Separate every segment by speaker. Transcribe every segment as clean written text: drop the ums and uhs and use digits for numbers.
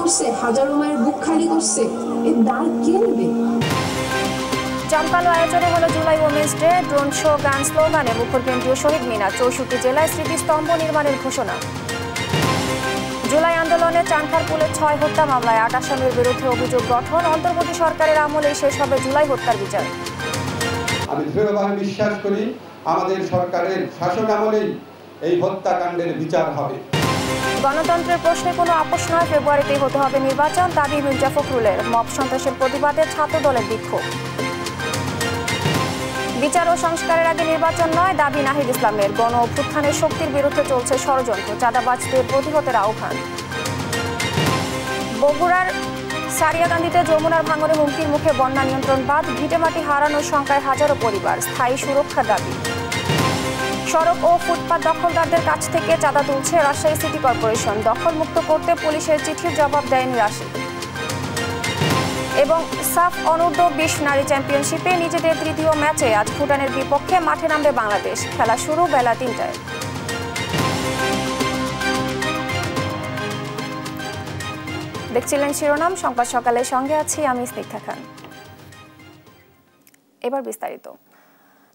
Speaker 1: করছে, হাজারো মায়ের বুক খালি করছে, এর দায় কে নেবে?
Speaker 2: জমকালো আয়োজনে হলো July women's day, drone show, গান, স্লোগানে মুখর কেন্দ্রীয় শহীদ মিনার। 64 জেলায় স্মৃতিস্তম্ভ নির্মাণের ঘোষণা। জুলাই আন্দোলনে চানখারপুলের 6 হত্যা মামলায় 8 আসামির বিরুদ্ধে অভিযোগ গঠন। অন্তর্বর্তী সরকারের আমলেই শেষ হবে জুলাই হত্যার বিচার।
Speaker 3: আমি দৃঢ়ভাবে বিশ্বাস করি আমাদের সরকারের শাসন আমলেই এই হত্যাকাণ্ডের বিচার হবে।
Speaker 2: গণতন্ত্রের প্রশ্নে কোনো আপোষ নয়, ফেব্রুয়ারিতেই হতে হবে নির্বাচন, দাবি মির্জা ফখরুলের। মব সন্ত্রাসের প্রতিবাদে ছাত্র দলের বিক্ষোভ। বিচার ও সংস্কারের আগে নির্বাচন নয়, দাবি নাহিদ ইসলামের। গণ অভ্যুত্থানের শক্তির বিরুদ্ধে চলছে ষড়যন্ত্র, চাঁদাবাজদের প্রতিহতের আহ্বান। বগুড়ার সারিয়াকান্দিতে যমুনার ভাঙনে হুমকির মুখে বন্যা নিয়ন্ত্রণ বাঁধ, ভিটেমাটি হারানোর শঙ্কায় হাজারো পরিবার, স্থায়ী সুরক্ষার দাবি। সড়ক ও ফুটপাত দখলদারদের কাছ থেকে চাঁদা তুলছে রাজশাহী সিটি কর্পোরেশন, দখলমুক্ত করতে পুলিশের চিঠির জবাব দেয়নি রাশি। এবং সাফ অনূর্ধ্ব 20 নারী চ্যাম্পিয়নশিপে নিজেদের তৃতীয় ম্যাচে আজ ভুটানের বিপক্ষে মাঠে নামবে বাংলাদেশ। খেলা শুরু বেলা 3টায়। দেখছিলেন শিরোনাম সংবাদ সকালের সঙ্গে আছি আমি স্নিগ্ধা খান। এবার বিস্তারিত।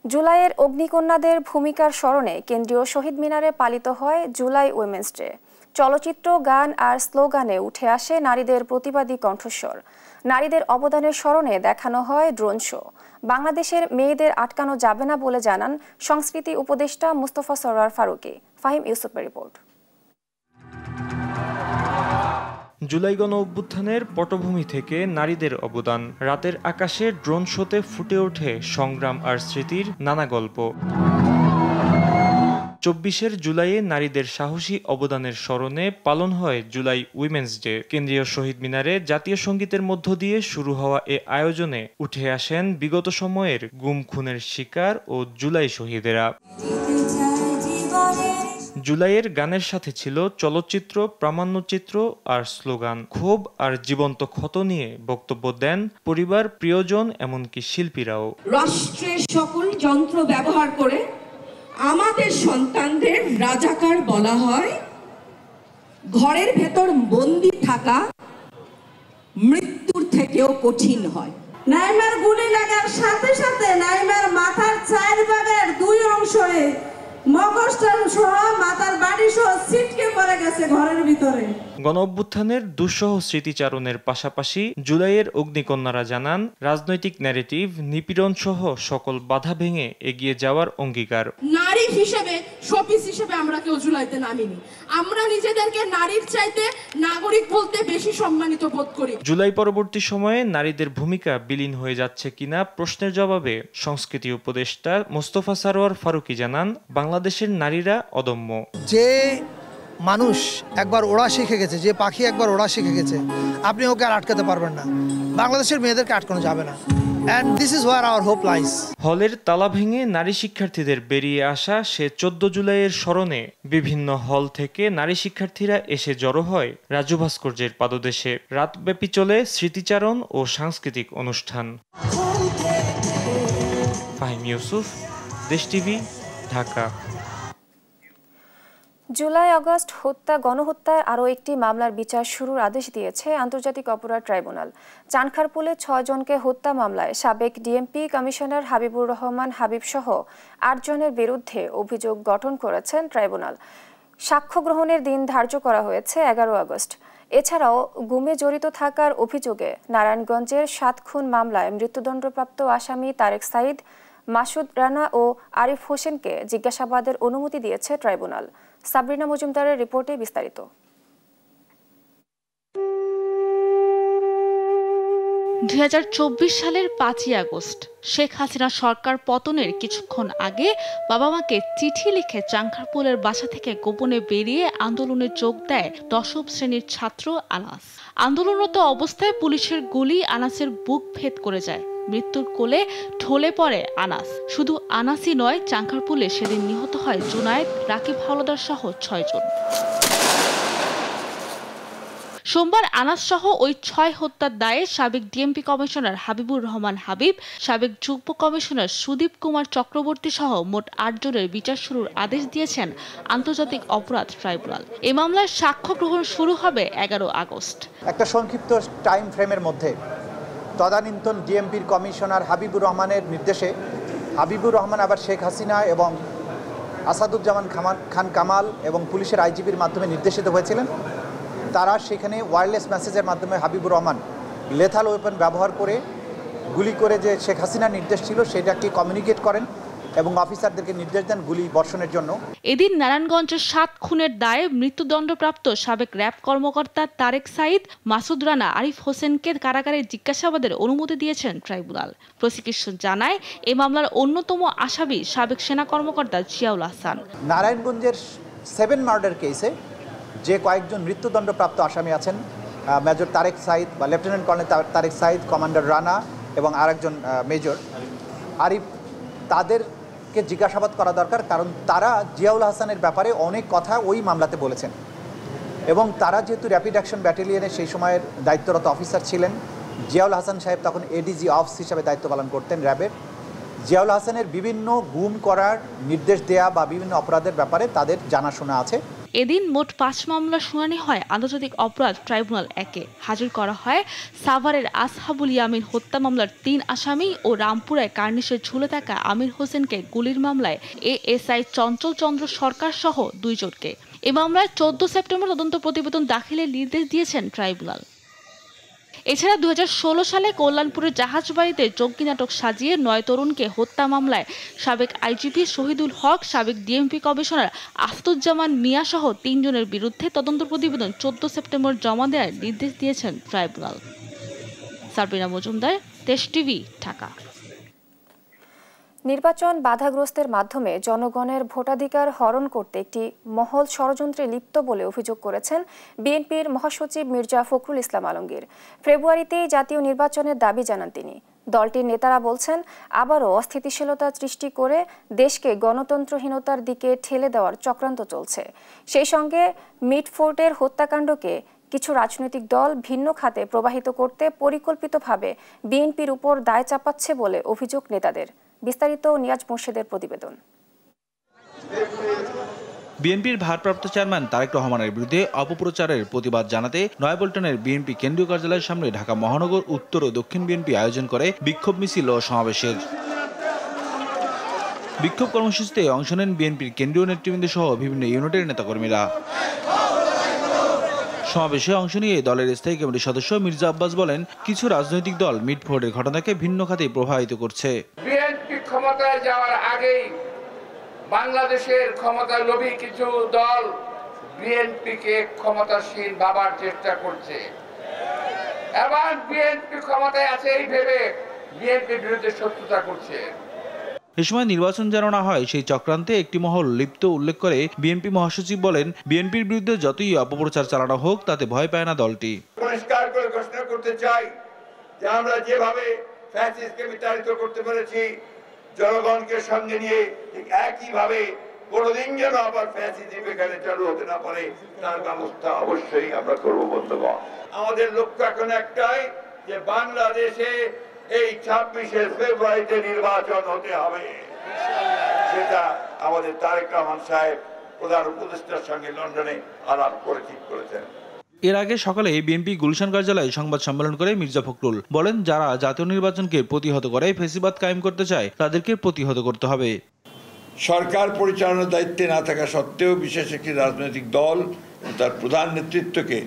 Speaker 2: জুলাইয়ের অগ্নিকন্যাদের ভূমিকার স্মরণে কেন্দ্রীয় শহীদ মিনারে পালিত হয় জুলাই উইমেন্স ডে। চলচ্চিত্র, গান আর স্লোগানে উঠে আসে নারীদের প্রতিবাদী কণ্ঠস্বর। নারীদের অবদানের স্মরণে দেখানো হয় ড্রোন শো। বাংলাদেশের মেয়েদের আটকানো যাবে না বলে জানান সংস্কৃতি উপদেষ্টা মুস্তফা সরোয়ার ফারুকী। ফাহিম ইউসুফের রিপোর্ট।
Speaker 4: জুলাই গণ অভ্যুত্থানের পটভূমি থেকে নারীদের অবদান। রাতের আকাশে ড্রোন শোতে ফুটে ওঠে সংগ্রাম আর স্মৃতির নানা গল্প। 24 জুলাইয়ে নারীদের সাহসী অবদানের স্মরণে পালন হয় জুলাই উইমেন্স ডে। কেন্দ্রীয় শহীদ মিনারে জাতীয় সঙ্গীতের মধ্য দিয়ে শুরু হওয়া এ আয়োজনে উঠে আসেন বিগত সময়ের গুম খুনের শিকার ও জুলাই শহীদেরা। জুলাইয়ের গানের সাথে ছিল চলচ্চিত্র, প্রামাণ্যচিত্র আর স্লোগান। ক্ষোভ আর জীবন্ত ক্ষত নিয়ে বক্তব্য দেন পরিবার, প্রিয়জন, এমনকি শিল্পীরাও।
Speaker 5: রাষ্ট্রের সকল যন্ত্র ব্যবহার করে আমাদের সন্তানদের রাজাকার বলা হয়। ঘরের ভেতর বন্দী থাকা মৃত্যুর থেকেও কঠিন হয়।
Speaker 6: নাইমার গুলি লাগার সাথে সাথে নাইমার মাথার 4 ভাগের 2 অংশে মগজটাল সহ মাথার বাড়ি সহ ছিটকে পড়ে গেছে ঘরের ভিতরে।
Speaker 4: গণ অভ্যুত্থানের দুঃসহ স্মৃতিচারণের পাশাপাশি জুলাইয়ের অগ্নিকন্যারা জানান রাজনৈতিক ন্যারেটিভ, নিপীড়ন সহ সকল বাধা ভেঙে এগিয়ে যাওয়ার অঙ্গীকার।
Speaker 7: নারী হিসেবে, শোপিস হিসেবে আমরা কেউ জুলাইতে নামিনি। আমরা নিজেদেরকে নারীর চাইতে নাগরিক বলতে বেশি সম্মানিত বোধ করি।
Speaker 4: জুলাই পরবর্তী সময়ে নারীদের ভূমিকা বিলীন হয়ে যাচ্ছে কিনা প্রশ্নের জবাবে সংস্কৃতি উপদেষ্টা মোস্তফা সরোয়ার ফারুকী জানান বাংলাদেশের নারীরা অদম্য।
Speaker 8: যে মানুষ একবার ওড়া শিখে গেছে, যে পাখি একবার ওড়া শিখে গেছে, আপনি ওকে আর আটকাতে পারবেন না। বাংলাদেশের মেয়েদেরকে আটকানো যাবে না। And this is where our hope lies.
Speaker 4: হলের তালা ভেঙে নারী শিক্ষার্থীদের বেরিয়ে আসা সে 14 জুলাইয়ের স্মরণে বিভিন্ন হল থেকে নারী শিক্ষার্থীরা এসে জড়ো হয় রাজু ভাস্কর্যের পাদদেশে। রাতব্যাপী চলে স্মৃতিচারণ ও সাংস্কৃতিক অনুষ্ঠান। ফাহিম ইউসুফ, দেশ টিভি, ঢাকা।
Speaker 2: জুলাই আগস্ট গণহত্যার আরও একটি মামলার বিচার শুরুর আদেশ দিয়েছে আন্তর্জাতিক অপরাধ ট্রাইব্যুনাল। চানখারপুলে 6 জনকে হত্যা মামলায় সাবেক ডিএমপি কমিশনার হাবিবুর রহমান হাবিব সহ 8 জনের বিরুদ্ধে অভিযোগ গঠন করেছেন ট্রাইব্যুনাল। সাক্ষ্য গ্রহণের দিন ধার্য করা হয়েছে 11 আগস্ট। এছাড়াও গুমে জড়িত থাকার অভিযোগে নারায়ণগঞ্জের 7 খুন মামলায় মৃত্যুদণ্ডপ্রাপ্ত আসামি তারেক সাইদ, মাসুদ রানা ও আরিফ হোসেনকে জিজ্ঞাসাবাদের অনুমতি দিয়েছে ট্রাইব্যুনাল। সাবরিনা মজুমদারের রিপোর্টে বিস্তারিত।
Speaker 9: 2024 সালের 5ই আগস্ট শেখ হাসিনা সরকার পতনের কিছুক্ষণ আগে বাবা মাকে চিঠি লিখে চানখারপুলের বাসা থেকে গোপনে বেরিয়ে আন্দোলনে যোগ দেয় 10ম শ্রেণীর ছাত্র আনাস। আন্দোলনরত অবস্থায় পুলিশের গুলি আনাসের বুক ভেদ করে যায়। মৃত্যুর কোলে ঢলে পড়ে আনাস। শুধু আনাসই নয়, চানখারপুলে সেদিন নিহত হয় জুনায়েদ, রাকিব হাওলাদার সহ 6 জন। সোমবার আনাস সহ ওই 6 হত্যার দায়ে সাবেক ডিএমপি কমিশনার হাবিবুর রহমান হাবিব, সাবেক যুগ্ম কমিশনার সুদীপ কুমার চক্রবর্তী সহ মোট 8 জনের বিচার শুরুর আদেশ দিয়েছেন আন্তর্জাতিক অপরাধ ট্রাইব্যুনাল। এই মামলার সাক্ষ্য গ্রহণ শুরু হবে 11 আগস্ট।
Speaker 10: একটা সংক্ষিপ্ত টাইম ফ্রেমের মধ্যে তদানীন্তন ডিএমপির কমিশনার হাবিবুর রহমানের নির্দেশে হাবিবুর রহমান আবার শেখ হাসিনা এবং আসাদুজ্জামান খান কামাল এবং পুলিশের আইজিপির মাধ্যমে নির্দেশিত হয়েছিলেন। তারা সেখানে ওয়্যারলেস মেসেজের মাধ্যমে হাবিবুর রহমান লেথাল ওয়েপন ব্যবহার করে গুলি করে যে শেখ হাসিনার নির্দেশ ছিল সেটাকে কমিউনিকেট করেন এবং অফিসারদেরকে নির্দেশ দেন গুলি বর্ষণের জন্য।
Speaker 9: এদিন নারায়ণগঞ্জের 7 খুনের দায়ে মৃত্যুদণ্ডপ্রাপ্ত সাবেক র্যাব কর্মকর্তা তারেক সাইদ, মাসুদ রানা, আরিফ হোসেনকে কারাগারে জিজ্ঞাসাবাদের অনুমতি দিয়েছেন ট্রাইব্যুনাল। প্রসিকিউশন জানায় এই মামলার অন্যতম আসামি সাবেক সেনা কর্মকর্তা জিয়াউল হাসান।
Speaker 10: নারায়ণগঞ্জের 7 মার্ডার কেসে যে কয়েকজন মৃত্যুদণ্ডপ্রাপ্ত আসামি আছেন, মেজর তারেক সাইদ বা lieutenant colonel Tarek Sayeed, commander Rana এবং আরেকজন মেজর আরিফ, তাদেরকে জিজ্ঞাসাবাদ করা দরকার, কারণ তারা জিয়াউল হাসানের ব্যাপারে অনেক কথা ওই মামলাতে বলেছেন এবং তারা যেহেতু র্যাপিড অ্যাকশন ব্যাটালিয়নের সেই সময়ের দায়িত্বরত অফিসার ছিলেন। জিয়াউল হাসান সাহেব তখন এডিজি অফিস হিসাবে দায়িত্ব পালন করতেন র্যাবের। জিয়াউল হাসানের বিভিন্ন গুম করার নির্দেশ দেয়া বা বিভিন্ন অপরাধের ব্যাপারে তাদের জানাশোনা আছে।
Speaker 9: এদিন মোট 5 মামলার শুনানি হয় আন্তর্জাতিক অপরাধ ট্রাইব্যুনাল 1-এ। হাজির করা হয় সাভারের আসহাবুল ইয়ামিন হত্যা মামলার 3 আসামি ও রামপুরায় কার্নিশে ঝুলে থাকা আমির হোসেনকে গুলির মামলায় এএসআই চঞ্চল চন্দ্র সরকার সহ 2 জনকে। এ মামলায় 14 সেপ্টেম্বর তদন্ত প্রতিবেদন দাখিলের নির্দেশ দিয়েছেন ট্রাইব্যুনাল। এছাড়া 2016 সালে কল্যাণপুরের জাহাজবাড়িতে জঙ্গি নাটক সাজিয়ে 9 তরুণকে হত্যা মামলায় সাবেক আইজিপি শহীদুল হক, সাবেক ডিএমপি কমিশনার আসাদুজ্জামান মিয়া সহ 3 জনের বিরুদ্ধে তদন্ত প্রতিবেদন 14 সেপ্টেম্বর জমা দেওয়ার নির্দেশ দিয়েছেন ট্রাইব্যুনাল। সাবরিনা মজুমদার, দেশ টিভি, ঢাকা।
Speaker 2: নির্বাচন বাধাগ্রস্তের মাধ্যমে জনগণের ভোটাধিকার হরণ করতে একটি মহল ষড়যন্ত্রে লিপ্ত বলে অভিযোগ করেছেন বিএনপির মহাসচিব মির্জা ফখরুল ইসলাম আলমগীর। ফেব্রুয়ারিতেই জাতীয় নির্বাচনের দাবি জানান তিনি। দলটির নেতারা বলছেন, আবারও অস্থিতিশীলতা সৃষ্টি করে দেশকে গণতন্ত্রহীনতার দিকে ঠেলে দেওয়ার চক্রান্ত চলছে। সেই সঙ্গে মিটফোর্টের হত্যাকাণ্ডকে কিছু রাজনৈতিক দল ভিন্ন খাতে প্রবাহিত করতে পরিকল্পিতভাবে বিএনপির উপর দায় চাপাচ্ছে বলে অভিযোগ নেতাদের। বিস্তারিত নিয়াজ মোর্শেদের প্রতিবেদন।
Speaker 11: বিএনপির ভারপ্রাপ্ত চেয়ারম্যান তারেক রহমানের বিরুদ্ধে অপপ্রচারের প্রতিবাদ জানাতে নয়াপল্টনের বিএনপি কেন্দ্রীয় কার্যালয়ের সামনে ঢাকা মহানগর উত্তর ও দক্ষিণ বিএনপি আয়োজন করে বিক্ষোভ মিছিল ও সমাবেশের। বিক্ষোভ কর্মসূচিতে অংশ নেন বিএনপির কেন্দ্রীয় নেতৃবৃন্দ সহ বিভিন্ন ইউনিটের নেতাকর্মীরা। সমাবেশে অংশ নিয়ে দলের স্থায়ী কমিটির সদস্য মির্জা আব্বাস বলেন, কিছু রাজনৈতিক দল মিটফোর্টের ঘটনাকে ভিন্ন খাতে প্রভাবিত করছে।
Speaker 12: বিএনপি ক্ষমতায় যাওয়ার আগেই বাংলাদেশের ক্ষমতার লোভী কিছু দল বিএনপিকে ক্ষমতাসীন ভাবার চেষ্টা করছে। এবার বিএনপি ক্ষমতায় আছে এই ভেবে বিএনপির বিরুদ্ধে শত্রুতা করছে।
Speaker 11: এ সময় নির্বাচন যেন না হয় সেই চক্রান্তে একটি মহল লিপ্ত উল্লেখ করে বিএনপি মহাসচিব বলেন, বিএনপির বিরুদ্ধে যতই অপপ্রচার চালানো হোক তাতে ভয় পায় না দলটি।
Speaker 12: পরিষ্কার করে ঘোষণা করতে চাই যে আমরা যেভাবে ফ্যাসিস্টকে বিতাড়িত করতে পেরেছি, জনগণকে সঙ্গে নিয়ে ঠিক একইভাবে কোনোদিন যেন আবার ফ্যাসিজম এখানে চালু হতে না পারে তার ব্যবস্থা অবশ্যই আমরা করব বন্ধুগণ। আমাদের লক্ষ্য এখন একটাই যে বাংলাদেশে এই 26শে ফেব্রুয়ারিতে নির্বাচন হতে হবে। সেটা আমাদের তারেক রহমান সাহেব প্রধান উপদেষ্টার সঙ্গে লন্ডনে আলাপ করে ঠিক করেছেন।
Speaker 11: এর আগে সকালে বিএনপি গুলশান কার্যালয়ে সংবাদ সম্মেলন করে মির্জা ফখরুল বলেন, যারা জাতীয় নির্বাচনকে প্রতিহত করে ফ্যাসিবাদ কায়েম করতে চায় তাদেরকে প্রতিহত করতে হবে।
Speaker 13: সরকার পরিচালনার দায়িত্বে না থাকা সত্ত্বেও বিশেষ একটি রাজনৈতিক দল তার প্রধান নেতৃত্বকে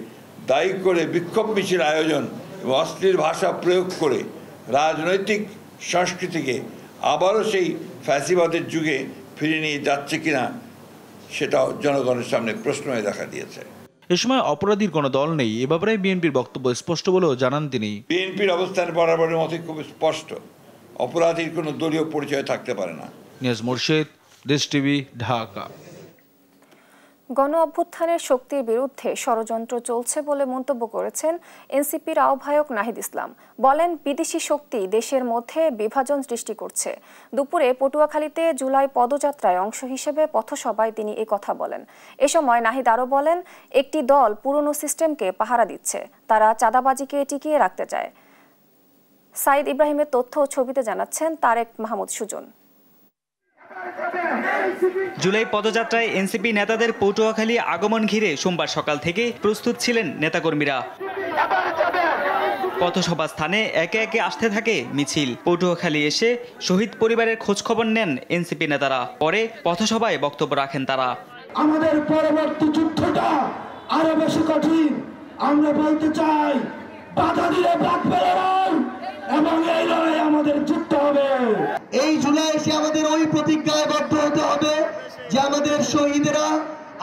Speaker 13: দায়ী করে বিক্ষোভ মিছিল আয়োজন এবং অশ্লীল ভাষা প্রয়োগ করে রাজনৈতিক সংস্কৃতিকে আবারও সেই ফ্যাসিবাদের যুগে ফিরে নিয়ে যাচ্ছে কিনা সেটাও জনগণের সামনে প্রশ্ন হয়ে দেখা দিয়েছে।
Speaker 11: এ সময় অপরাধীর কোনো দল নেই, এ ব্যাপারে বিএনপির বক্তব্য স্পষ্ট বলেও জানান তিনি।
Speaker 13: বিএনপির অবস্থান বরাবরের মতোই খুব স্পষ্ট, অপরাধীর কোনো দলীয় পরিচয় থাকতে পারে না।
Speaker 11: নিয়াজ মোর্শেদ, দেশ টিভি, ঢাকা।
Speaker 2: গণ অভ্যুত্থানের শক্তির বিরুদ্ধে ষড়যন্ত্র চলছে বলে মন্তব্য করেছেন এনসিপির আহ্বায়ক নাহিদ ইসলাম। বলেন, বিদেশি শক্তি দেশের মধ্যে বিভাজন সৃষ্টি করছে। দুপুরে পটুয়াখালীতে জুলাই পদযাত্রায় অংশ হিসেবে পথসভায় তিনি কথা বলেন। এ সময় নাহিদ আরও বলেন, একটি দল পুরনো সিস্টেমকে পাহারা দিচ্ছে, তারা চাঁদাবাজিকে টিকিয়ে রাখতে চায়। সাইদ ইব্রাহিমের তথ্য ও ছবিতে জানাচ্ছেন তারেক মাহমুদ সুজন।
Speaker 14: জুলাই পদযাত্রায় এনসিপি নেতাদের পটুয়াখালী আগমন ঘিরে সোমবার সকাল থেকে প্রস্তুত ছিলেন নেতাকর্মীরা। পথসভা স্থানে একে একে আসতে থাকে মিছিল। পটুয়াখালী এসে শহীদ পরিবারের খোঁজখবর নেন এনসিপি নেতারা। পরে পথসভায় বক্তব্য রাখেন তারা।
Speaker 15: আমাদের পরবর্তী যুদ্ধটা আরো বেশি কঠিন। আমরা বলতে চাই, বাধা দিলে বাদ পেলে এবং এই লড়াই আমাদের জিততে হবে।
Speaker 16: এই জুলাই এসে আমাদের ওই প্রতিজ্ঞায় বদ্ধ হতে হবে যে আমাদের শহীদেরা,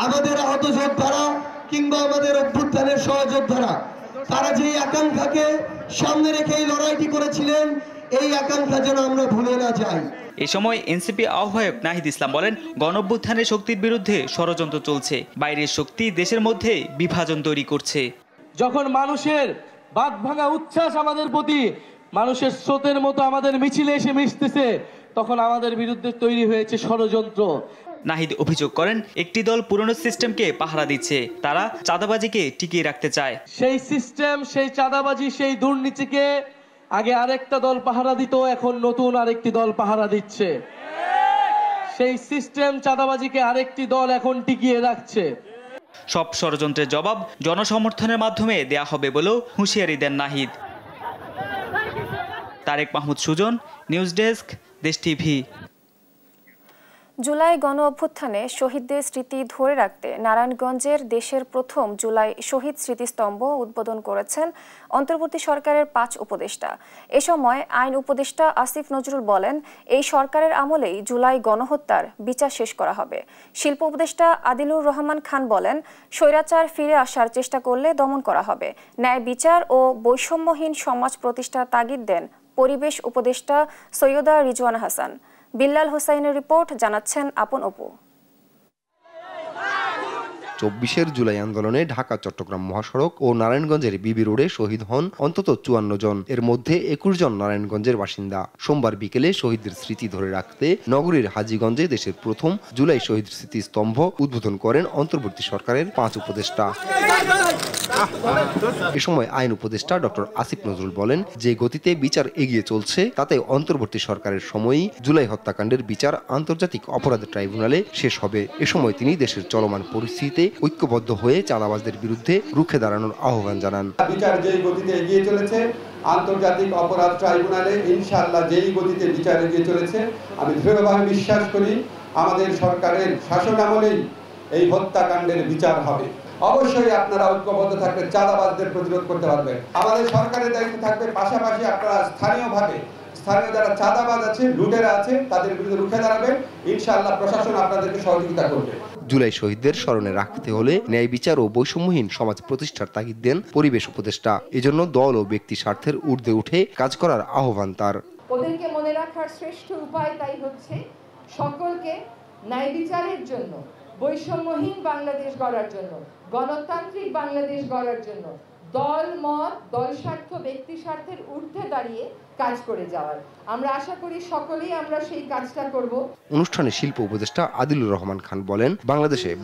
Speaker 16: আমাদের আহত যোদ্ধারা কিংবা আমাদের অভ্যুত্থানের সহযোদ্ধারা, তারা যে আকাঙ্ক্ষাকে সামনে রেখে এই লড়াইটি করেছিলেন, এই আকাঙ্ক্ষা যেন আমরা ভুলে না যাই।
Speaker 14: এ সময় এনসিপি আহ্বায়ক নাহিদ ইসলাম বলেন, গণঅভ্যুত্থানের শক্তির বিরুদ্ধে ষড়যন্ত্র চলছে। বাইরের শক্তি দেশের মধ্যে বিভাজন তৈরি করছে।
Speaker 17: যখন মানুষের বাঁধ ভাঙা উচ্ছ্বাস আমাদের প্রতি মানুষের স্রোতের মতো আমাদের মিছিলে এসে মিশতেছে, তখন আমাদের বিরুদ্ধে তৈরি হয়েছে ষড়যন্ত্র।
Speaker 14: নাহিদ অভিযোগ করেন, একটি দল পুরনো সিস্টেমকে পাহারা দিচ্ছে, তারা চাঁদাবাজিকে টিকিয়ে রাখতে চায়।
Speaker 17: সেই সিস্টেম, সেই চাঁদাবাজি, সেই দুর্নীতিকে আগে আরেকটা দল পাহারা দিত, এখন নতুন আরেকটি দল পাহারা দিচ্ছে। সেই সিস্টেম চাঁদাবাজিকে আরেকটি দল এখন টিকিয়ে রাখছে।
Speaker 14: সব ষড়যন্ত্রের জবাব জনসমর্থনের মাধ্যমে দেয়া হবে বলেও হুঁশিয়ারি দেন নাহিদ। তারেক মাহমুদ সুজন, নিউজ ডেস্ক, দেশ টিভি।
Speaker 2: জুলাই গণ অভ্যুত্থানে শহীদদের স্মৃতি ধরে রাখতে নারায়ণগঞ্জের দেশের প্রথম জুলাই শহীদ স্মৃতিস্তম্ভ উদ্বোধন করেছেন অন্তর্বর্তী সরকারের 5 উপদেষ্টা। এ সময় আইন উপদেষ্টা আসিফ নজরুল বলেন, এই সরকারের আমলেই জুলাই গণহত্যার বিচার শেষ করা হবে। শিল্প উপদেষ্টা আদিলুর রহমান খান বলেন, স্বৈরাচার ফিরে আসার চেষ্টা করলে দমন করা হবে। ন্যায় বিচার ও বৈষম্যহীন সমাজ প্রতিষ্ঠার তাগিদ দেন পরিবেশ উপদেষ্টা সৈয়দা রিজওয়ানা হাসান। বিল্লাল হোসাইনের রিপোর্ট, জানাচ্ছেন আপন অপু।
Speaker 18: 24 জুলাই আন্দোলনে ঢাকা চট্টগ্রাম মহাসড়ক ও নারায়ণগঞ্জের বিবি রোডে শহীদ হন অন্তত 54 জন। এর মধ্যে 21 জন নারায়ণগঞ্জের বাসিন্দা। সোমবার বিকেলে শহীদদের স্মৃতি ধরে রাখতে নগরীর হাজীগঞ্জে দেশের প্রথম জুলাই শহীদ স্মৃতিস্তম্ভ উদ্বোধন করেন অন্তর্বর্তী সরকারের 5 উপদেষ্টা। এ সময় আইন উপদেষ্টা ডক্টর আসিফ নজরুল বলেন, যে গতিতে বিচার এগিয়ে চলছে তাতে অন্তর্বর্তী সরকারের সময়ই জুলাই হত্যাকাণ্ডের বিচার আন্তর্জাতিক অপরাধ ট্রাইব্যুনালে শেষ হবে। এ সময় তিনি দেশের চলমান পরিস্থিতিতে ঐক্যবদ্ধ হয়ে চাঁদাবাজদের বিরুদ্ধে রুখে দাঁড়ানোর আহ্বান জানান।
Speaker 3: বিচার যেই গতিতে এগিয়ে চলেছে আন্তর্জাতিক অপরাধ ট্রাইব্যুনালে ইনশাআল্লাহ যেই গতিতে বিচার এগিয়ে চলেছে, আমি দৃঢ়ভাবে বিশ্বাস করি আমাদের সরকারের শাসন আমলেই এই হত্যাকাণ্ডের বিচার হবে। অবশ্যই আপনারা ঐক্যবদ্ধ থাকবে, চাঁদাবাজদের প্রতিরোধ করতে পারবেন। আমাদের সরকারের দায়িত্ব থাকবে, পাশাপাশি আপনারা স্থানীয় যারা চাঁদাবাজ আছে, লুটেরা আছে, তাদের বিরুদ্ধে রুখে দাঁড়াবেন। ইনশাআল্লাহ প্রশাসন আপনাদেরকে সহযোগিতা করবে।
Speaker 18: জুলাই শহীদদের স্মরণে রাখতে হলে ন্যায় বিচার ও বৈষম্যহীন সমাজ প্রতিষ্ঠার তাগিদ দেন পরিবেশ উপদেষ্টা। এজন্য দল ও ব্যক্তি স্বার্থের ঊর্ধ্বে উঠে কাজ করার আহ্বান তার।
Speaker 19: ওদেরকে মনে রাখার শ্রেষ্ঠ উপায় তাই হচ্ছে সকলকে ন্যায় বিচারের জন্য, বৈষম্যহীন বাংলাদেশ গড়ার জন্য, গণতান্ত্রিক বাংলাদেশ গড়ার জন্য দল মত, দল স্বার্থ, ব্যক্তি স্বার্থের ঊর্ধ্বে দাঁড়িয়ে কাজ করে যাওয়ার। আমরা আশা করি সকলেই আমরা সেই কাজটা করব।
Speaker 18: অনুষ্ঠানে শিল্প উপদেষ্টা আদিলুর রহমান খান বলেন,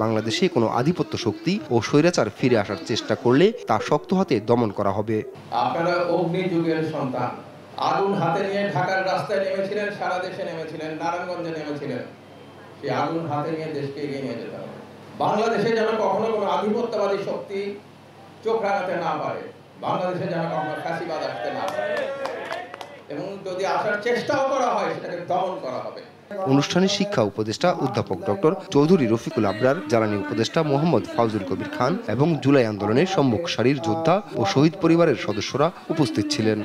Speaker 18: বাংলাদেশে কোনো আধিপত্য শক্তি ও স্বৈরাচার ফিরে আসার চেষ্টা করলে তা শক্ত হাতে দমন করা হবে।
Speaker 17: আপনারা অগ্নি যুগের সন্তান, আগুন হাতে নিয়ে ঢাকার রাস্তায় নেমেছিলেন, সারা দেশে নেমেছিলেন, নারায়ণগঞ্জে নেমেছিলেন। সেই আগুন হাতে নিয়ে দেশকে এগিয়ে নিয়ে যেতে হবে। বাংলাদেশে যেন কখনো কোনো আধিপত্যবাদী শক্তি চোখ রাঙাতে না পারে, বাংলাদেশে যেন কখনো ফাঁসিবাদ আসতে না পারে, এবং যদি আসার চেষ্টাও করা হয় সেটাকে দমন করা হবে।
Speaker 18: অনুষ্ঠানে শিক্ষা উপদেষ্টা অধ্যাপক ডক্টর চৌধুরী রফিকুল আবরার, জ্বালানি উপদেষ্টা মোহাম্মদ ফাউজুল কবির খান এবং জুলাই আন্দোলনের সম্মুখ সারির যোদ্ধা ও শহীদ পরিবারের সদস্যরা উপস্থিত ছিলেন।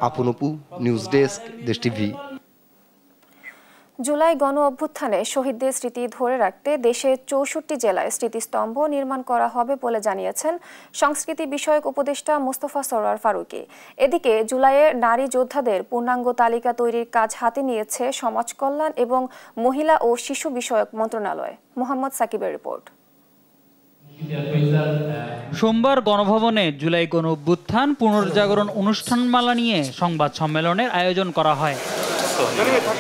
Speaker 18: আপন অপু, নিউজ ডেস্ক, দেশ টিভি।
Speaker 2: জুলাই গণ অভ্যুত্থানে শহীদদের স্মৃতি ধরে রাখতে দেশের ৬৪ জেলায় স্মৃতিস্তম্ভ নির্মাণ করা হবে বলে জানিয়েছেন সংস্কৃতি বিষয়ক উপদেষ্টা মোস্তফা সরোয়ার ফারুকী। এদিকে জুলাইয়ে নারী যোদ্ধাদের পূর্ণাঙ্গ তালিকা তৈরির কাজ হাতে নিয়েছে সমাজ কল্যাণ এবং মহিলা ও শিশু বিষয়ক মন্ত্রণালয়। মোহাম্মদ সাকিবের রিপোর্ট।
Speaker 20: সোমবার গণভবনে জুলাই গণ অভ্যুত্থান পুনর্জাগরণ অনুষ্ঠানমালা নিয়ে সংবাদ সম্মেলনের আয়োজন করা হয়।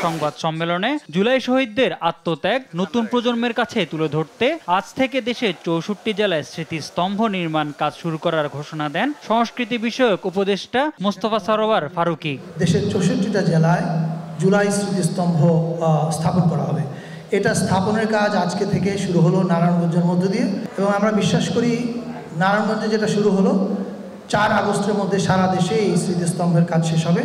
Speaker 20: সংবাদ সম্মেলনে জুলাই শহীদদের আত্মত্যাগ নতুন প্রজন্মের কাছে তুলে ধরতে আজ থেকে দেশের ৬৪ জেলায় স্মৃতিস্তম্ভ নির্মাণ কাজ শুরু করার ঘোষণা দেন সংস্কৃতি বিষয়ক উপদেষ্টা মোস্তফা সরোয়ার ফারুকী।
Speaker 8: দেশের ৬৪টা জেলায় জুলাই স্মৃতিস্তম্ভ স্থাপন করা হবে। এটা স্থাপনের কাজ আজকে থেকে শুরু হলো নারায়ণগঞ্জের মধ্য দিয়ে, এবং আমরা বিশ্বাস করি নারায়ণগঞ্জে যেটা শুরু হলো ৪ আগস্টের মধ্যে সারা দেশে এই স্মৃতিস্তম্ভের কাজ শেষ হবে।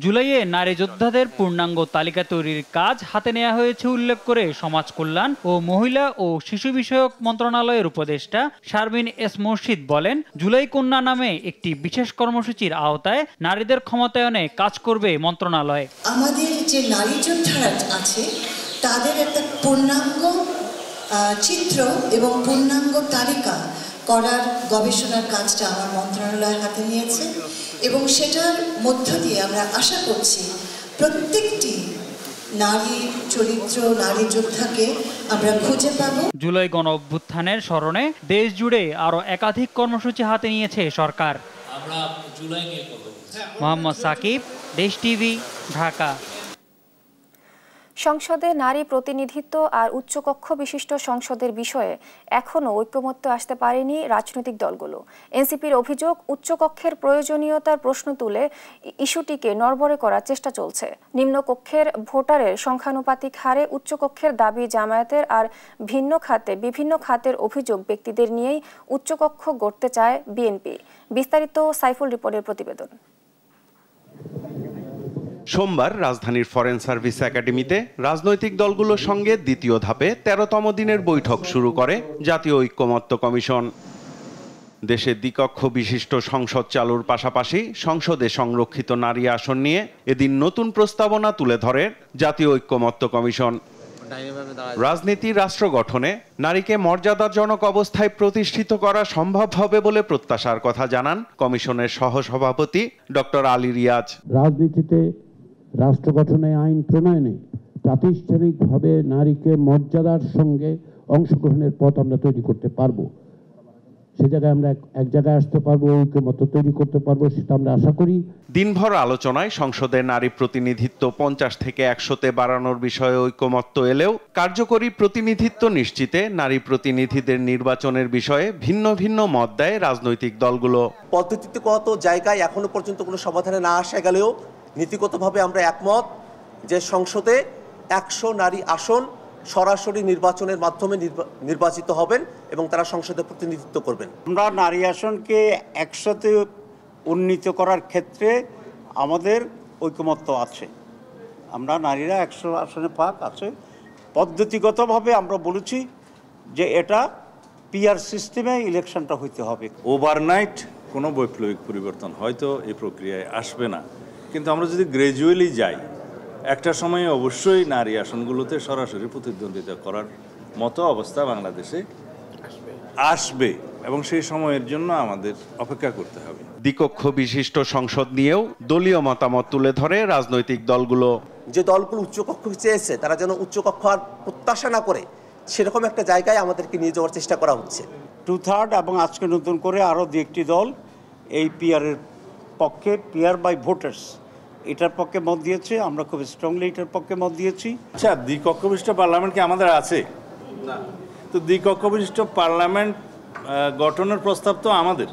Speaker 20: জুলাইয়ে নারী যোদ্ধাদের পূর্ণাঙ্গ তালিকা তৈরির কাজ হাতে নেওয়া হয়েছে উল্লেখ করে সমাজ কল্যাণ ও মহিলা ও শিশু বিষয়ক মন্ত্রণালয়ের উপদেষ্টা শারমিন এস মুর্শিদ বলেন, জুলাই কন্যা নামে একটি বিশেষ কর্মসূচির আওতায় নারীদের ক্ষমতায়নে কাজ করবে মন্ত্রণালয়।
Speaker 21: আমাদের যে নারী যোদ্ধারা আছে তাদের একটা পূর্ণাঙ্গ চিত্র এবং পূর্ণাঙ্গ তালিকা করার গবেষণার কাজটা আমার মন্ত্রণালয় হাতে নিয়েছে, এবং সেটার মধ্য দিয়ে আমরা আশা করছি প্রত্যেকটি নারী চরিত্র, নারী যোদ্ধাকে আমরা খুঁজে পাব।
Speaker 20: জুলাই গণ অভ্যুত্থানের স্মরণে দেশ জুড়ে আরো একাধিক কর্মসূচি হাতে নিয়েছে সরকার। মোহাম্মদ সাকিব, দেশ টিভি, ঢাকা।
Speaker 2: সংসদে নারী প্রতিনিধিত্ব আর উচ্চকক্ষ বিশিষ্ট সংসদের বিষয়ে এখনও ঐক্যমত্য আসতে পারেনি রাজনৈতিক দলগুলো। এনসিপির অভিযোগ, উচ্চকক্ষের প্রয়োজনীয়তার প্রশ্ন তুলে ইস্যুটিকে নড়বড়ে করার চেষ্টা চলছে। নিম্নকক্ষের ভোটারের সংখ্যানুপাতিক হারে উচ্চকক্ষের দাবি জামায়াতের, আর বিভিন্ন খাতের অভিযোগ ব্যক্তিদের নিয়েই উচ্চকক্ষ গড়তে চায় বিএনপি। বিস্তারিত সাইফুল রিপোর্টের প্রতিবেদন।
Speaker 22: সোমবার রাজধানীর ফরেন সার্ভিস একাডেমিতে রাজনৈতিক দলগুলোর সঙ্গে দ্বিতীয় ধাপে ১৩তম দিনের বৈঠক শুরু করে জাতীয় ঐক্যমত্য কমিশন। দেশে দ্বিকক্ষ বিশিষ্ট সংসদ চালুর পাশাপাশি সংসদে সংরক্ষিত নারী আসন নিয়ে এদিন নতুন প্রস্তাবনা তুলে ধরে জাতীয় ঐক্যমত্য কমিশন। রাজনীতি রাষ্ট্র গঠনে নারীকে মর্যাদাজনক অবস্থায় প্রতিষ্ঠিত করা সম্ভব হবে বলে প্রত্যাশার কথা জানান কমিশনের সহসভাপতি ডক্টর আলী রিয়াজ।
Speaker 23: রাজনীতিতে রাষ্ট্র গঠনে, আইন প্রণয়নে প্রাতিষ্ঠানিকভাবে নারীকে মর্যাদার সঙ্গে অংশগ্রহণের পথ আমরা তৈরি করতে পারবো। সে জায়গায় আমরা এক জায়গায় আসতে পারবো, ঐক্যমত্য তৈরি করতে পারবো, সেটা আমরা আশা করি।
Speaker 22: দিনভর আলোচনায় সংসদে নারী প্রতিনিধিত্ব ৫০ থেকে ১০০-তে বাড়ানোর বিষয়ে ঐক্যমত্য এলেও কার্যকরী প্রতিনিধিত্ব নিশ্চিতে নারী প্রতিনিধিদের নির্বাচনের বিষয়ে ভিন্ন ভিন্ন মত দেয় রাজনৈতিক দলগুলো।
Speaker 24: পদ্ধতিগত জায়গায় এখনো পর্যন্ত কোনো সমাধানে না আসা গেলেও নীতিগতভাবে আমরা একমত যে সংসদে ১০০ নারী আসন সরাসরি নির্বাচনের মাধ্যমে নির্বাচিত হবেন এবং তারা সংসদে প্রতিনিধিত্ব করবেন।
Speaker 25: আমরা নারী আসনকে ১০০-তে উন্নীত করার ক্ষেত্রে আমাদের ঐকমত্য আছে। আমরা নারীরা ১০০ আসনে পাক আছে। পদ্ধতিগতভাবে আমরা বলেছি যে এটা পিআর সিস্টেমে ইলেকশনটা হইতে হবে।
Speaker 26: ওভারনাইট কোনো বৈপ্লবিক পরিবর্তন হয়তো এই প্রক্রিয়ায় আসবে না, কিন্তু আমরা যদি গ্র্যাজুয়ালি যাই, একটা সময়ে অবশ্যই নারী আসনগুলোতে সরাসরি প্রতিদ্বন্দ্বিতা করার মতো অবস্থা বাংলাদেশে আসবে, এবং সেই সময়ের জন্য আমাদের অপেক্ষা করতে হবে।
Speaker 22: দ্বিকক্ষ বিশিষ্ট সংসদ নিয়েও দলীয় মতামত তুলে ধরে রাজনৈতিক দলগুলো।
Speaker 24: যে দলগুলো উচ্চকক্ষ চেয়েছে তারা যেন উচ্চকক্ষ আর প্রত্যাশা না করে সেরকম একটা জায়গায় আমাদেরকে নিয়ে যাওয়ার চেষ্টা করা হচ্ছে।
Speaker 25: 2/3 এবং আজকে নতুন করে আরও 2-1টি দল এই পিআরের পক্ষে, পিআর বাই ভোটার্স, এটার পক্ষে মত দিয়েছে। আমরা খুব স্ট্রংলি এটার পক্ষে মত দিয়েছি।
Speaker 26: আচ্ছা, দ্বিকক্ষ বিশিষ্ট পার্লামেন্ট কি আমাদের আছে? না। তো দ্বিকক্ষ বিশিষ্ট পার্লামেন্ট গঠনের প্রস্তাব তো আমাদের।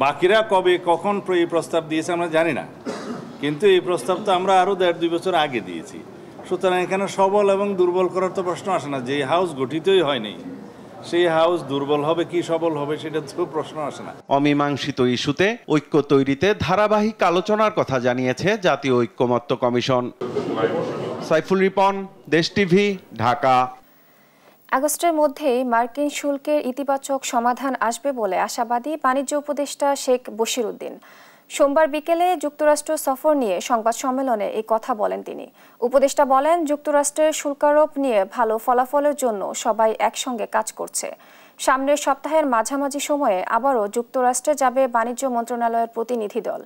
Speaker 26: বাকিরা কবে কখন এই প্রস্তাব দিয়েছে আমরা জানি না, কিন্তু এই প্রস্তাব তো আমরা আরও 1.5-2 বছর আগে দিয়েছি। সুতরাং এখানে সবল এবং দুর্বল করার তো প্রশ্ন আসে না। যে হাউস গঠিতই হয়নি সেই হাউস দুর্বল হবে কি সবল হবে সেটা তো প্রশ্ন আসে না।
Speaker 22: অমীমাংসিত ইস্যুতে ঐক্য তৈরিতে ধারাবাহিক আলোচনার কথা জানিয়েছে জাতীয় ঐক্যমত্য কমিশন। সাইফুল রিপন, দেশ টিভি, ঢাকা।
Speaker 2: আগস্টের মধ্যেই মার্কিন শুল্কের ইতিবাচক সমাধান আসবে বলে আশাবাদী বাণিজ্য উপদেষ্টা শেখ বশির উদ্দিন। সোমবার বিকেলে যুক্তরাষ্ট্র সফর নিয়ে সংবাদ সম্মেলনে এই কথা বলেন তিনি। উপদেষ্টা বলেন, যুক্তরাষ্ট্রের শুল্কারোপ নিয়ে ভালো ফলাফলের জন্য সবাই একসঙ্গে কাজ করছে। সামনের সপ্তাহের মাঝামাঝি সময়ে আবারও যুক্তরাষ্ট্রে যাবে বাণিজ্য মন্ত্রণালয়ের প্রতিনিধি দল।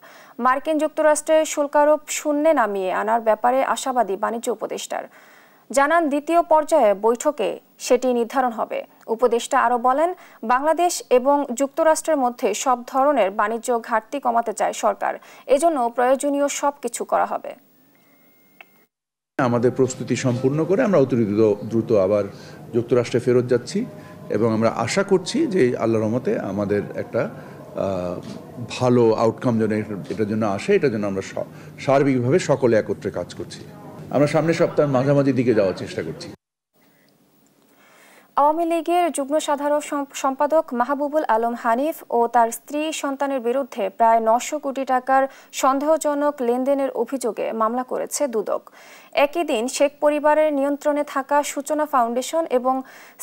Speaker 2: মার্কিন যুক্তরাষ্ট্রের শুল্কারোপ শূন্যে নামিয়ে আনার ব্যাপারে আশাবাদী বাণিজ্য উপদেষ্টার। জানান, দ্বিতীয় পর্যায়ে বৈঠকে সেটি নির্ধারণ হবে। উপদেষ্টা আরও বলেন, বাংলাদেশ এবং যুক্তরাষ্ট্রের মধ্যে সব ধরনের বাণিজ্য ঘাটতি কমাতে চায় সরকার, এজন্য প্রয়োজনীয় সবকিছু করা হবে।
Speaker 1: আমাদের প্রস্তুতি সম্পূর্ণ করে আমরা অতি দ্রুত আবার যুক্তরাষ্ট্রে ফেরত যাচ্ছি এবং আমরা আশা করছি যে আল্লাহর রহমতে আমাদের একটা ভালো আউটকাম যেন এটার জন্য আসে, এটার জন্য আমরা সার্বিকভাবে সকলে একত্রে কাজ করছি। আমরা সামনের সপ্তাহের মাঝামাঝি দিকে যাওয়ার চেষ্টা করছি।
Speaker 2: আওয়ামী লীগের যুগ্ম সাধারণ সম্পাদক মাহবুবুল আলম হানিফ ও তার স্ত্রী সন্তানের বিরুদ্ধে প্রায় 900 কোটি টাকার সন্দেহজনক লেনদেনের অভিযোগে মামলা করেছে দুদক। একই দিন শেখ পরিবারের নিয়ন্ত্রণে থাকা সূচনা ফাউন্ডেশন এবং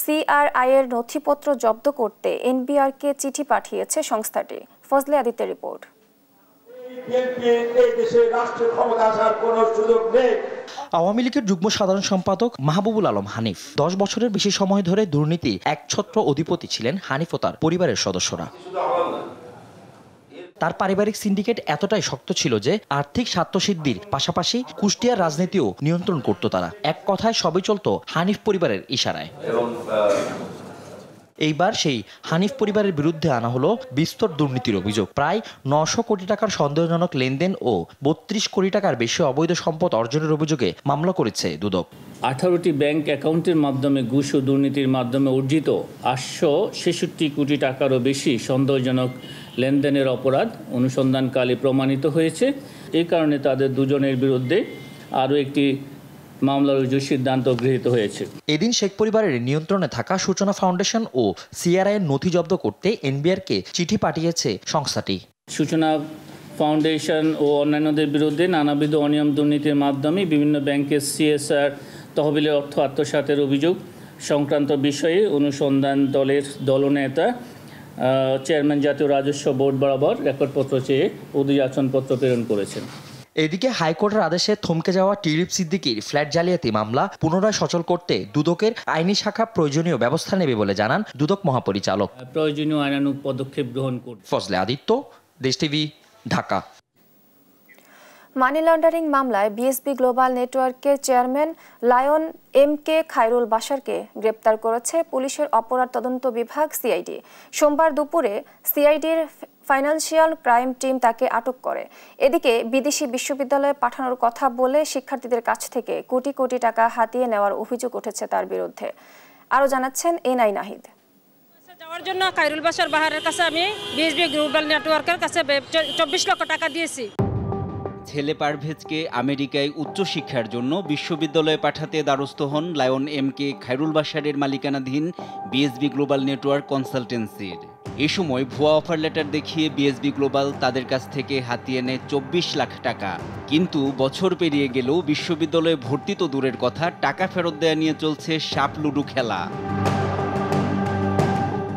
Speaker 2: সিআরআই এর নথিপত্র জব্দ করতে এনবিআরকে চিঠি পাঠিয়েছে সংস্থাটি। ফজলে আদিত্যের রিপোর্ট।
Speaker 4: আওয়ামী লীগের যুগ্ম সাধারণ সম্পাদক মাহবুবুল আলম হানিফ 10 বছরের বেশি সময় ধরে দুর্নীতি একছত্র অধিপতি ছিলেন। হানিফ ও তার পরিবারের সদস্যরা। তার পারিবারিক সিন্ডিকেট এতটাই শক্ত ছিল যে আর্থিক স্বার্থসিদ্ধির পাশাপাশি কুষ্টিয়ার রাজনীতিও নিয়ন্ত্রণ করত তারা। এক কথায় সবই চলত হানিফ পরিবারের ইশারায়। এইবার সেই হানিফ পরিবারের বিরুদ্ধে আনা হলো বিস্তর দুর্নীতির অভিযোগ। প্রায় 900 কোটি টাকার সন্দেহজনক লেনদেন ও 32 কোটি টাকার বেশি অবৈধ সম্পদ অর্জনের অভিযোগে মামলা করেছে দুদক।
Speaker 5: 18টি ব্যাংক অ্যাকাউন্টের মাধ্যমে ঘুষ ও দুর্নীতির মাধ্যমে অর্জিত 866 কোটি টাকারও বেশি সন্দেহজনক লেনদেনের অপরাধ অনুসন্ধানকালে প্রমাণিত হয়েছে। এই কারণে তাদের দুজনের বিরুদ্ধে আরও একটি মামলার সিদ্ধান্ত গৃহীত হয়েছে।
Speaker 4: এদিন শেখ পরিবারের নিয়ন্ত্রণে থাকা সূচনা ফাউন্ডেশন ও সিআরআই এর নথি জব্দ করতে এনবিআরকে চিঠি পাঠিয়েছে সংস্থাটি।
Speaker 5: সূচনা ফাউন্ডেশন ও অন্যান্যদের বিরুদ্ধে নানাবিধ অনিয়ম দুর্নীতির মাধ্যমে বিভিন্ন ব্যাংকের সিএসআর তহবিলের অর্থ আত্মসাতের অভিযোগ সংক্রান্ত বিষয়ে অনুসন্ধান দলের দলনেতা চেয়ারম্যান জাতীয় রাজস্ব বোর্ড বরাবর রেকর্ডপত্র চেয়ে অভিযাচনপত্র প্রেরণ করেছেন।
Speaker 4: এদিকে হাইকোর্টের আদেশে থমকে যাওয়া টিউলিপ সিদ্দিকীর ফ্ল্যাট জালিয়াতি মামলা পুনরায় সচল করতে দুদকের আইনি শাখা প্রয়োজনীয় ব্যবস্থা নেবে বলে জানান দুদক মহাপরিচালক।
Speaker 5: প্রয়োজনীয় আইনানুগ পদক্ষেপ গ্রহণ করবে।
Speaker 4: ফজলে আদিত্য, দেশ টিভি, ঢাকা।
Speaker 2: মানি লন্ডারিং মামলায় বিএসবি গ্লোবাল নেটওয়ার্কের চেয়ারম্যান লায়ন এম.কে. খায়রুল বাশারকে গ্রেপ্তার করেছে পুলিশের অপরাধ তদন্ত বিভাগ সিআইডি। সোমবার দুপুরে সিআইডির ফাইন্যান্সিয়াল ক্রাইম টিম তাকে আটক করে। এদিকে বিদেশি বিশ্ববিদ্যালয়ে পাঠানোর কথা বলে শিক্ষার্থীদের কাছ থেকে কোটি কোটি টাকা হাতিয়ে নেওয়ার অভিযোগ উঠেছে তার বিরুদ্ধে। আরও জানাচ্ছেন এনআই নাহিদ।
Speaker 6: যাওয়ার জন্য খায়রুল বাশারের কাছে আমি বিএসবি গ্লোবাল নেটওয়ার্কের কাছে 24 লক্ষ টাকা দিয়েছি।
Speaker 7: ছেলে পারভেজকে আমেরিকায় উচ্চশিক্ষার জন্য বিশ্ববিদ্যালয়ে পাঠাতে দ্বারস্থ হন লায়ন এম.কে. খায়রুল বাশারের মালিকানাধীন বিএসবি গ্লোবাল নেটওয়ার্ক কনসালটেন্সির। এ সময় ভুয়া অফার লেটার দেখিয়ে বিএসবি গ্লোবাল তাদের কাছ থেকে হাতিয়ে নেয় 24 লাখ টাকা। কিন্তু বছর পেরিয়ে গেলেও বিশ্ববিদ্যালয়ে ভর্তি তো দূরের কথা, টাকা ফেরত দেয়া নিয়ে চলছে সাপ লুডু খেলা।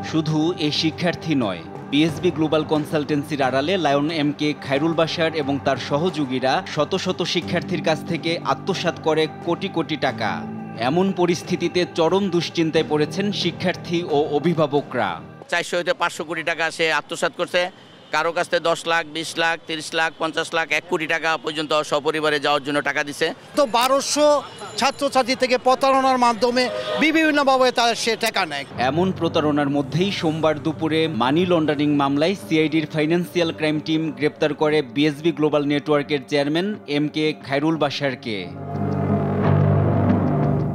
Speaker 7: শুধু এই শিক্ষার্থী নয়, বিএসবি গ্লোবাল কনসালটেন্সির আড়ালে লায়ন এম.কে. খায়রুল বাশার এবং তার সহযোগীরা শত শত শিক্ষার্থীর কাছ থেকে আত্মসাৎ করে কোটি কোটি টাকা। এমন পরিস্থিতিতে চরম দুশ্চিন্তায় পড়েছেন শিক্ষার্থী ও অভিভাবকরা।
Speaker 10: 400 হতে 500 কোটি টাকা সে আত্মসাৎ করছে, কারো কাছ থেকে 10 লাখ, 20 লাখ, 30 লাখ, 50 লাখ, 1 কোটি টাকা পর্যন্ত সপরিবারে যাওয়ার জন্য টাকা দিছে।
Speaker 27: তো 1200 ছাত্রছাত্রী থেকে প্রতারণার মাধ্যমে বিভিন্নভাবে তাদের সে টাকা নেয়।
Speaker 7: এমন প্রতারণার মধ্যেই সোমবার দুপুরে মানি লন্ডারিং মামলায় সিআইডির ফাইন্যান্সিয়াল ক্রাইম টিম গ্রেপ্তার করে বিএসবি গ্লোবাল নেটওয়ার্কের চেয়ারম্যান এম.কে. খায়রুল বাশারকে।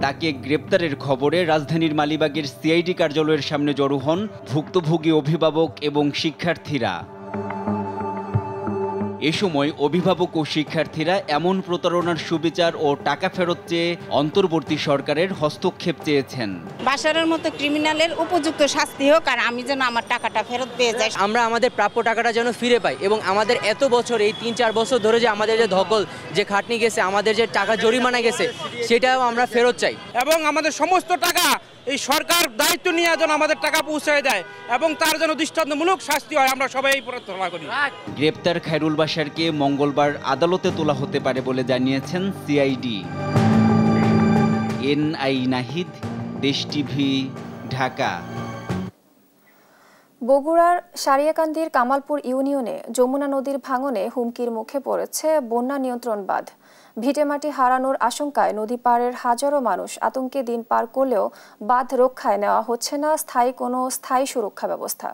Speaker 7: তাকে গ্রেপ্তারের খবরে রাজধানীর মালিবাগের সিআইডি কার্যালয়ের সামনে জড়ো হন ভুক্তভোগী অভিভাবক এবং শিক্ষার্থীরা। এ সময় অভিভাবক ও শিক্ষার্থীরা এমন প্রতারণার সুবিচার ও টাকা ফেরত চেয়ে অন্তর্বর্তী সরকারের হস্তক্ষেপ চেয়েছেন।
Speaker 9: বাশারের মতো ক্রিমিনালের উপযুক্ত শাস্তি হোক আর আমি যেন আমার টাকাটা ফেরত পেয়ে যাই।
Speaker 11: আমরা আমাদের প্রাপ্য টাকাটা যেন ফিরে পাই এবং আমাদের এত বছর এই ৩-৪ বছর ধরে যে আমাদের যে ধকল যে খাটনি গেছে, আমাদের যে টাকা জরিমানা গেছে সেটাও আমরা ফেরত চাই
Speaker 12: এবং আমাদের সমস্ত টাকা এই সরকার দায়িত্ব নিয়ে যেন আমাদের টাকা পৌঁছায় দেয় এবং তার জন্য দৃষ্টান্তমূলক শাস্তি হয়, আমরা সবাই এই প্রার্থনা করি।
Speaker 7: গ্রেপ্তার খায়রুল বাশারকে মঙ্গলবার আদালতে তোলা হতে পারে বলে জানিয়েছেন সিআইডি। এনআই নাহিদ, দেশ টিভি, ঢাকা।
Speaker 2: বগুড়ার সারিয়াকান্দির কামালপুর ইউনিয়নে যমুনা নদীর ভাঙনে হুমকির মুখে পড়েছে বন্যা নিয়ন্ত্রণ বাঁধ। ভিটেমাটি হারানোর আশঙ্কায় নদী পাড়ের হাজারো মানুষ আতঙ্কে দিন পার করলেও বাঁধ রক্ষায় নেওয়া হচ্ছে না কোনো স্থায়ী সুরক্ষা ব্যবস্থা।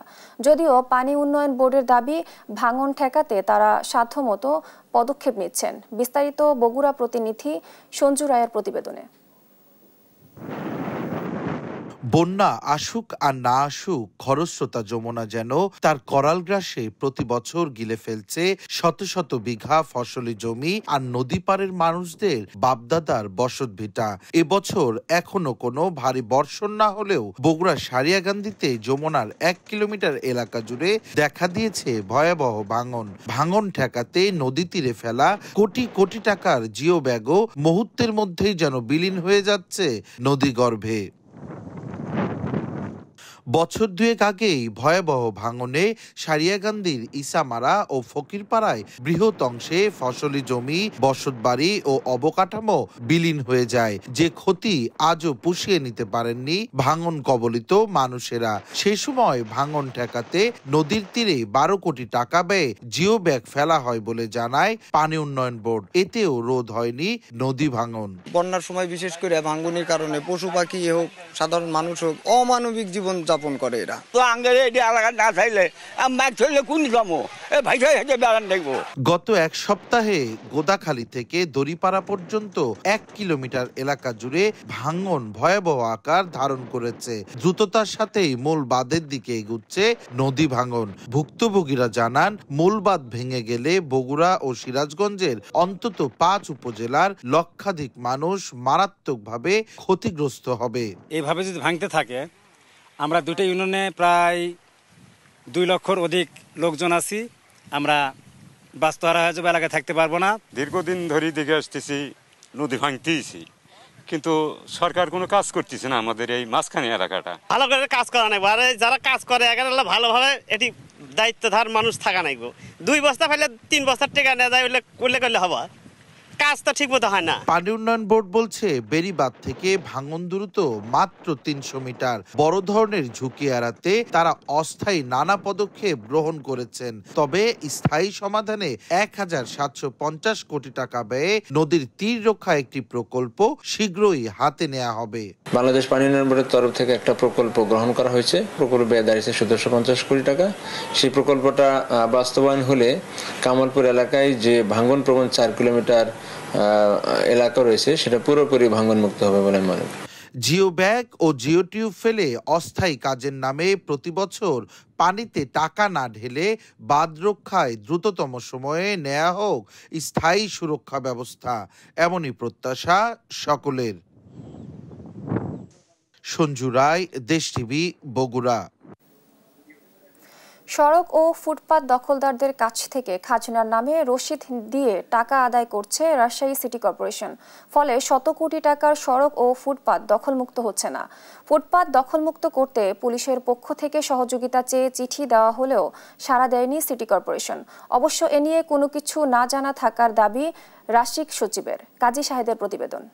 Speaker 2: যদিও পানি উন্নয়ন বোর্ডের দাবি, ভাঙন ঠেকাতে তারা সাধ্যমতো পদক্ষেপ নিচ্ছেন। বিস্তারিত বগুড়া প্রতিনিধি সঞ্জু রায়ের প্রতিবেদনে।
Speaker 13: বন্যা আসুক আর না আসুক, খরস্রোতা যমুনা যেন তার করাল গ্রাসে প্রতি বছর গিলে ফেলছে শত শত বিঘা ফসলি জমি আর নদী পাড়ের মানুষদের বাপদাদার বসত ভিটা। এবছর এখনো কোনো ভারী বর্ষণ না হলেও বগুড়া সারিয়াকান্দিতে যমুনার 1 কিলোমিটার এলাকা জুড়ে দেখা দিয়েছে ভয়াবহ ভাঙন। ভাঙন ঠেকাতে নদী তীরে ফেলা কোটি কোটি টাকার জিও ব্যাগও মুহূর্তের মধ্যেই যেন বিলীন হয়ে যাচ্ছে নদী গর্ভে। বছর দুয়েক আগেই ভয়াবহ ভাঙনে সারিয়াকান্দির ইসামারা ও ফকিরপাড়ায় বৃহৎ অংশে ফসলি জমি, বসতবাড়ি ও অবকাঠামো বিলীন হয়ে যায়। যে ক্ষতি আজও পুষিয়ে নিতে পারেননি ভাঙন কবলিত মানুষেরা। সে সময় ভাঙন ঠেকাতে নদীর তীরে 12 কোটি টাকা ব্যয়ে জিও ব্যাগ ফেলা হয় বলে জানায় পানি উন্নয়ন বোর্ড। এতেও রোধ হয়নি নদী ভাঙন।
Speaker 14: বন্যার সময় বিশেষ করে ভাঙনের কারণে পশু পাখি হোক, সাধারণ মানুষ হোক, অমানবিক জীবন যাপন করে। এরা তো আঙ্গেরে এই এলাকা না চাইলে মাছ ধরলে কোন জমো ভাই বেড়ান দেখবো। গত এক সপ্তাহে গোদাখালী থেকে দড়িপাড়া পর্যন্ত 1 কিলোমিটার এলাকা জুড়ে ভাঙন ভয়াবহ আকার ধারণ করেছে। দ্রুততার সাথেই মূল বাঁধের দিকে এগুচ্ছে নদী ভাঙন। ভুক্তভোগীরা জানান, মূল বাঁধ ভেঙে গেলে বগুড়া ও সিরাজগঞ্জের অন্তত 5 উপজেলার লক্ষাধিক মানুষ মারাত্মকভাবে ক্ষতিগ্রস্ত হবে।
Speaker 15: এইভাবে যদি ভাঙতে থাকে, আমরা দুটো ইউনিয়নে প্রায় 2 লক্ষর অধিক লোকজন আছি, আমরা বাস্তুহারা হয়ে যাবো, এলাকায় থাকতে পারবো না।
Speaker 16: দীর্ঘদিন ধরে দেখে আসতেছি নদী ভাঙতেইছি, কিন্তু সরকার কোনো কাজ করতেছে না আমাদের এই মাঝখানে এলাকাটা।
Speaker 14: ভালো করে কাজ করা নাই, যারা কাজ করে এখানে ভালোভাবে এটি দায়িত্বধার মানুষ থাকা নাই। 2 বস্তা ফেলে 3 বস্তার টেকা নেওয়া যায় করলে হবা, কাজ তো ঠিক মতো হয় না।
Speaker 13: পানি উন্নয়ন বোর্ড বলছে, বেড়িবাঁধ থেকে ভাঙন দূরত্ব মাত্র 300 মিটার। বড় ধরনের ঝুঁকি এড়াতে তারা অস্থায়ী নানা পদক্ষেপ গ্রহণ করেছেন। তবে স্থায়ী সমাধানে 1750 কোটি টাকা ব্যয়ে নদীর তীর রক্ষা একটি প্রকল্প শীঘ্রই হাতে নেওয়া হবে।
Speaker 28: বাংলাদেশ পানি উন্নয়ন বোর্ডের তরফ থেকে একটা প্রকল্প গ্রহণ করা হয়েছে। প্রকল্প ব্যয় দাঁড়িয়েছে 1750 কোটি টাকা। সেই প্রকল্পটা বাস্তবায়ন হলে কামালপুর এলাকায় যে ভাঙন প্রবণ 4 কিলোমিটার এলাকা রয়েছে সেটা পুরোপুরি ভাঙন মুক্ত হবে বলে মনে করি।
Speaker 13: জিও ব্যাগ ও জিও টিউব ফেলে অস্থায়ী কাজের নামে প্রতি বছর পানিতে টাকা না ঢেলে বাঁধ রক্ষায় দ্রুততম সময়ে নেওয়া হোক স্থায়ী সুরক্ষা ব্যবস্থা, এমনই প্রত্যাশা সকলের। সঞ্জু রায়, দেশ টিভি, বগুড়া।
Speaker 2: সড়ক ও ফুটপাত দখলদারদের কাছ থেকে খাজনার নামে রসিদ দিয়ে টাকা আদায় করছে রাজশাহী সিটি কর্পোরেশন। ফলে শত কোটি টাকার সড়ক ও ফুটপাত দখলমুক্ত হচ্ছে না। ফুটপাত দখলমুক্ত করতে পুলিশের পক্ষ থেকে সহযোগিতা চেয়ে চিঠি দেওয়া হলেও সাড়া দেয়নি সিটি কর্পোরেশন। অবশ্য এ নিয়ে কোনো কিছু না জানা থাকার দাবি রাষ্ট্রিক সচিবের। কাজী শাহেদের প্রতিবেদন।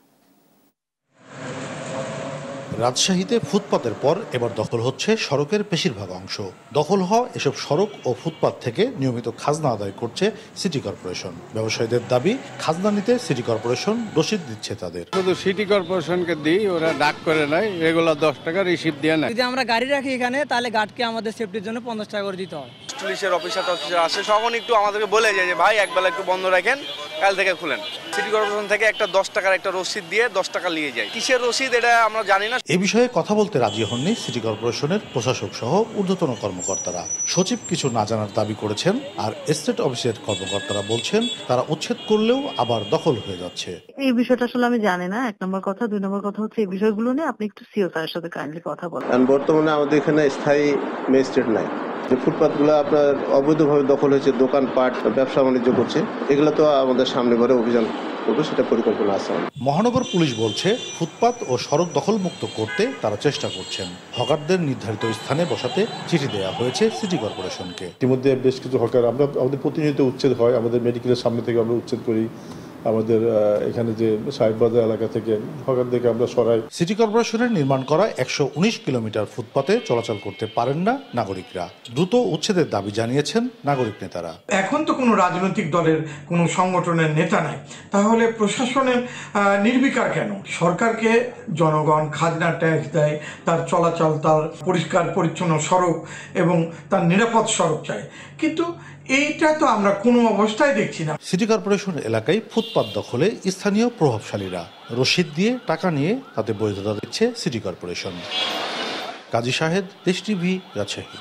Speaker 29: রাজশাহীতে ফুটপাতের পর এবার দখল হচ্ছে সড়কের বেশিরভাগ অংশ। দখল হওয়া এসব সড়ক ও ফুটপাত থেকে নিয়মিত খাজনা আদায় করছে সিটি কর্পোরেশন। ব্যবসায়ীদের দাবি, খাজনা নিতে সিটি কর্পোরেশন রসিদ দিচ্ছে তাদের।
Speaker 30: শুধু সিটি কর্পোরেশনকে দিই, ওরা ডাক করে নেয়, রেগুলার 10 টাকা রিসিভ দিয়ে নেয়।
Speaker 31: যদি আমরা গাড়ি রাখি এখানে, তাহলে গার্ডকে আমাদের সেফটির জন্য 50 টাকা করে দিতে হয়।
Speaker 32: পুলিশের অফিসার আসে, তখন একটু আমাদেরকে বলে যায় যে ভাই একবেলা একটু বন্ধ রাখেন, কাল থেকে খুলেন। সিটি কর্পোরেশন থেকে একটা 10 টাকার একটা রসিদ দিয়ে 10 টাকা নিয়ে যায়। কিসের রসিদ এটা আমরা জানি না।
Speaker 29: এ বিষয়ে কথা বলতে রাজি হননি সিটি কর্পোরেশনের প্রশাসক সহ ঊর্ধ্বতন কর্মকর্তারা। সচিব কিছু না জানার দাবি করেছেন, আর এস্টেট অফিসের কর্মকর্তারা বলছেন তারা উচ্ছেদ করলেও আবার দখল হয়ে যাচ্ছে।
Speaker 3: এই বিষয়টা আসলে আমি জানি না, 1 নম্বর কথা। 2 নম্বর কথা হচ্ছে এই বিষয়গুলো নিয়ে আপনি একটু সিও স্যারের সাথে কাইন্ডলি কথা বলেন।
Speaker 8: বর্তমানে আমাদের এখানে স্থায়ী ম্যাজিস্ট্রেট নাই। যে ফুটপাথগুলো আপনার অবৈধভাবে দখল হয়েছে, দোকানপাট ব্যবসা বাণিজ্য করছে, এগুলো তো আমাদের সামনে ঘরে অভিযান করবে, সেটা পরিকল্পনা আছে।
Speaker 29: মহানগর পুলিশ বলছে ফুটপাত ও সড়ক দখলমুক্ত করতে তারা চেষ্টা করছেন। হকারদের নির্ধারিত স্থানে বসাতে চিঠি দেওয়া হয়েছে সিটি কর্পোরেশনকে।
Speaker 17: ইতিমধ্যে বেশ কিছু হকার আমাদের প্রতিনিয়ত উচ্ছেদ হয়, আমাদের মেডিকেলের সামনে থেকে আমরা উচ্ছেদ করি, আমাদের এখানে যে সাহেববাজার এলাকা থেকে হকারদেরকে আমরা সরাই।
Speaker 29: সিটি কর্পোরেশনের নির্মাণ করা 119 কিলোমিটার ফুটপাতে চলাচল করতে পারেন না নাগরিকরা। দ্রুত উচ্ছেদের দাবি জানিয়েছেন নাগরিক নেতারা।
Speaker 18: এখন তো কোনো রাজনৈতিক দলের কোনো সংগঠনের নেতা নাই, তাহলে প্রশাসনের নির্বিকার কেন? সরকারকে জনগণ খাজনা ট্যাক্স দেয়, তার চলাচল, তার পরিষ্কার পরিচ্ছন্ন সড়ক এবং তার নিরাপদ সড়ক চাই, কিন্তু এইটা তো আমরা কোনো অবস্থায় দেখছি না।
Speaker 29: সিটি কর্পোরেশন এলাকায় ফুটপাত দখলে স্থানীয় প্রভাবশালীরা রসিদ দিয়ে টাকা নিয়ে তাতে বৈধতা দিচ্ছে সিটি কর্পোরেশন। কাজী শাহেদ, দেশ টিভি, রাজশাহী।